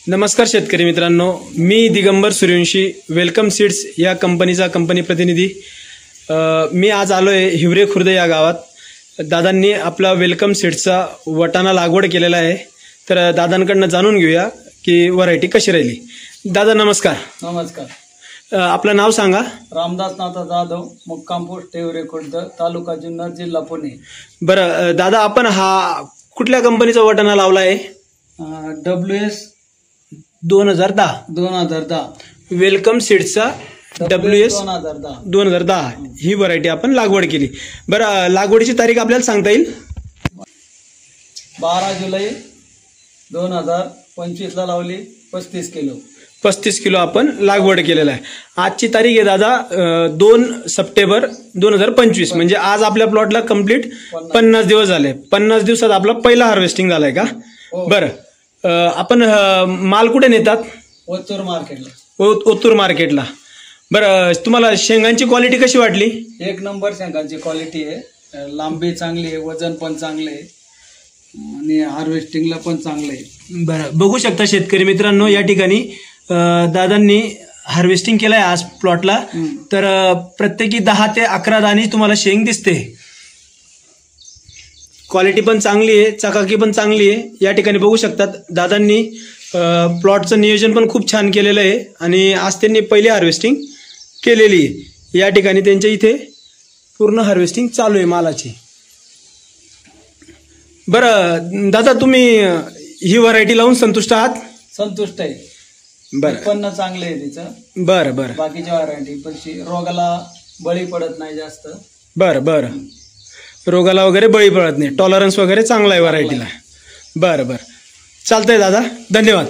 नमस्कार शेतकरी मित्रांनो, मी दिगंबर सूर्यवंशी, वेलकम सीड्स या कंपनीचा कंपनी प्रतिनिधी। मी आज आलोय हिवरे खुर्द या गावात। दादांनी आपला वेलकम सीड्सचा वाटाणा लागवड केलेला आहे, तर दादांकडून जाणून घेऊया की व्हरायटी कशी राहिली। दादा नमस्कार। नमस्कार। आपलं नाव सांगा। रामदास नाथा जाधव, मुक्काम पोस्ट हिवरे खुर्द, तालुका जुन्नर, जिल्हा पुणे। बरं दादा, आपण हा कुठल्या कंपनीचा वाटाणा लावला आहे? WS 2010 वेलकम सीड्सचा WS 2010 ही व्हरायटी आपण लागवड केली। बरं, लागवडीची तारीख आपल्याला सांगता येईल? 12 जुलै 2025 ला लावली। 35 किलो आपण लागवड केलेला आहे। आजची तारीख आहे दादा 2 सप्टेंबर 2025, म्हणजे आज आपल्या प्लॉटला कंप्लीट 50 दिवस झाले। 50 दिवसात आपला पहिला हार्वेस्टिंग झालाय का? बरं, आपण माल कुठे नेतात? ओतूर मार्केटला। ओतूर मार्केटला। बरं, तुम्हाला शेंगांची क्वालिटी कशी वाटली? एक नंबर शेंगांची क्वालिटी आहे। लांबी चांगली आहे, वजन पण चांगले आहे आणि हार्वेस्टिंगला पण चांगलं आहे। बरं, बघू शकता शेतकरी मित्रांनो, या ठिकाणी दादांनी हार्वेस्टिंग केलंय आज प्लॉटला। तर प्रत्येकी 10 ते 11 दाणे तुम्हाला शेंग दिसते। क्वालिटी पण चांगली आहे, चकाकी पण चांगली आहे। या ठिकाणी बघू शकतात दादांनी प्लॉटचं नियोजन पण खूप छान केलेलं आहे आणि आज त्यांनी पहिली हार्वेस्टिंग केलेली आहे। या ठिकाणी त्यांच्या इथे पूर्ण हार्वेस्टिंग चालू आहे मालाची। बरं दादा, तुम्ही ही व्हरायटी लावून संतुष्ट आहात? संतुष्ट आहे। बरं, उत्पन्न चांगलं आहे तिचं। बरं बरं। बाकीच्या व्हरायटी पण रोगाला बळी पडत नाही जास्त। बरं बरं, रोगाला वगैरे बळी पडत नाही, टॉलरन्स वगैरे चांगला आहे व्हरायटीला। बरं बरं, चालतंय दादा, धन्यवाद।